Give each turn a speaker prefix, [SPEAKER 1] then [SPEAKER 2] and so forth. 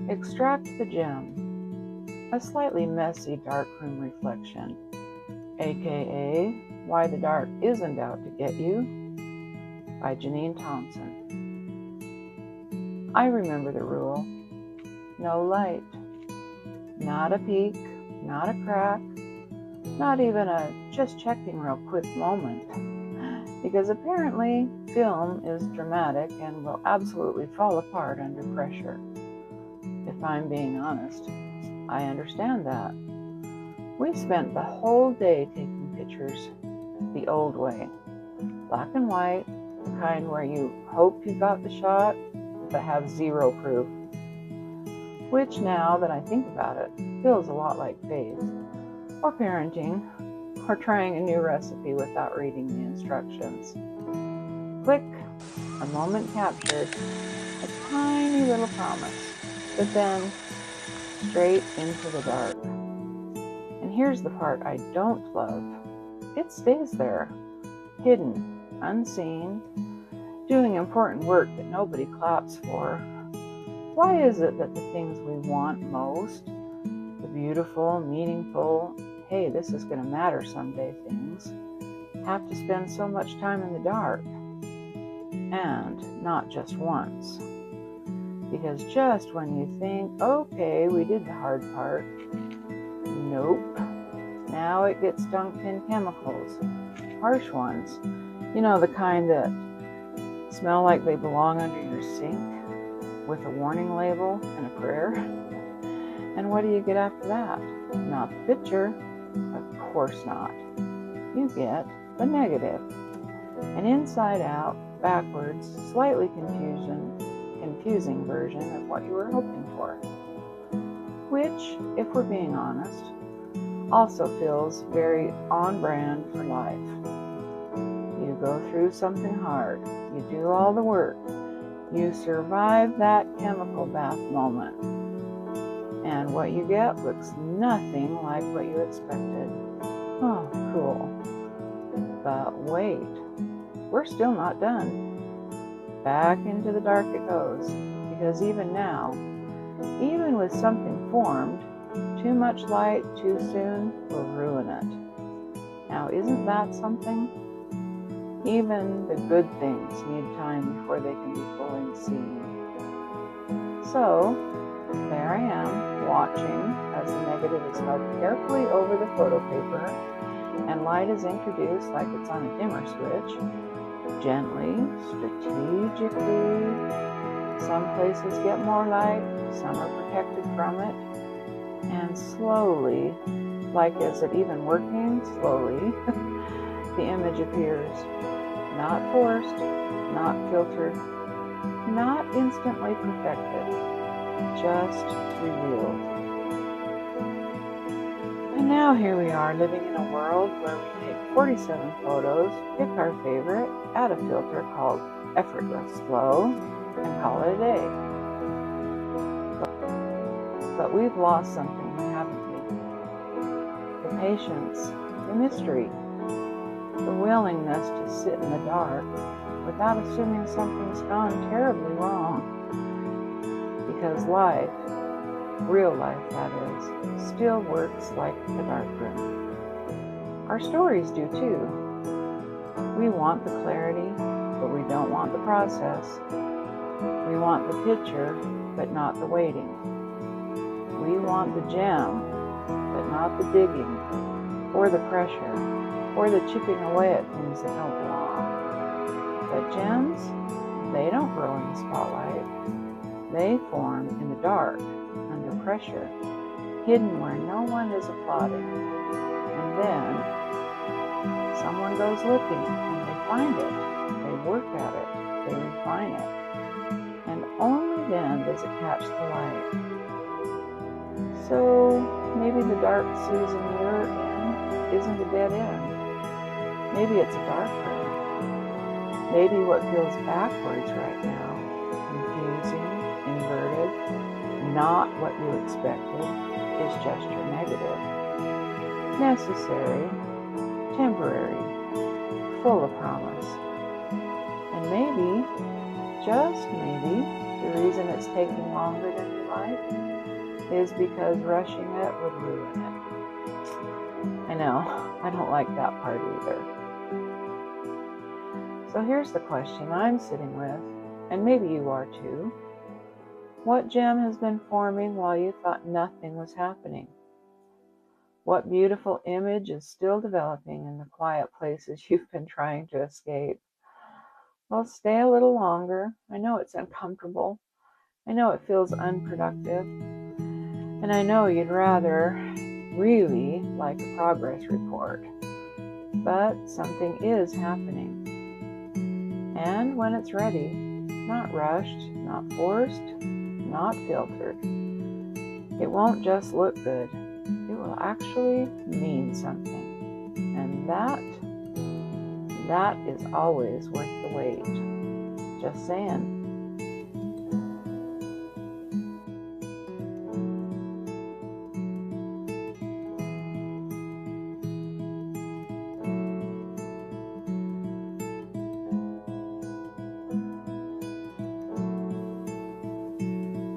[SPEAKER 1] Extract the gem, a slightly messy darkroom reflection, aka Why the Dark Isn't Out to Get You, by Janine Thompson. I remember the rule: no light, not a peek, not a crack, not even a just checking real quick moment, because apparently film is dramatic and will absolutely fall apart under pressure. If I'm being honest, I understand that. We spent the whole day taking pictures the old way, black and white, the kind where you hope you got the shot but have zero proof, which, now that I think about it, feels a lot like faith, or parenting, or trying a new recipe without reading the instructions. Click, a moment captured, a tiny little promise, but then straight into the dark. And here's the part I don't love. It stays there, hidden, unseen, doing important work that nobody claps for. Why is it that the things we want most, the beautiful, meaningful, hey, this is going to matter someday things, have to spend so much time in the dark? And not just once. Because just when you think, okay, we did the hard part, nope. Now it gets dunked in chemicals, harsh ones, the kind that smell like they belong under your sink, with a warning label and a prayer. And what do you get after that? Not the picture, of course not. You get the negative, an inside out, backwards, slightly confusing version of what you were hoping for, which, if we're being honest, also feels very on brand for life. You go through something hard, you do all the work, you survive that chemical bath moment, and what you get looks nothing like what you expected. Oh, cool. But wait, we're still not done. Back into the dark it goes, because even now, even with something formed, too much light too soon will ruin it. Now, isn't that something? Even the good things need time before they can be fully seen. So, there I am, watching as the negative is held carefully over the photo paper, and light is introduced like it's on a dimmer switch, gently, strategically. Some places get more light, some are protected from it, and slowly, like is it even working, slowly, the image appears. Not forced, not filtered, not instantly perfected, just revealed. And now here we are, living in a world where we take 47 photos, pick our favorite, add a filter called effortless flow, and call it a day. But we've lost something, haven't we? The patience, the mystery, the willingness to sit in the dark without assuming something's gone terribly wrong. Because life, real life that is, still works like the darkroom. Our stories do too. We want the clarity, but we don't want the process. We want the picture, but not the waiting. We want the gem, but not the digging, or the pressure, or the chipping away at things that don't belong. But gems, they don't grow in the spotlight. They form in the dark, under pressure, hidden where no one is applauding. And then someone goes looking and they find it, they work at it, they refine it. And only then does it catch the light. So maybe the dark season you're in isn't a dead end. Maybe it's a dark room. Maybe what feels backwards right now, confusing, inverted, not what you expected, is just your negative. Necessary, temporary, full of promise. And maybe, just maybe, the reason it's taking longer than you life is because rushing it would ruin it. I know, I don't like that part either. So here's the question I'm sitting with, and maybe you are too. What gem has been forming while you thought nothing was happening? What beautiful image is still developing in the quiet places you've been trying to escape? Well, stay a little longer. I know it's uncomfortable. I know it feels unproductive. And I know you'd rather really like a progress report. But something is happening. And when it's ready, not rushed, not forced, not filtered, it won't just look good. It will actually mean something. And that is always worth the wait. Just saying.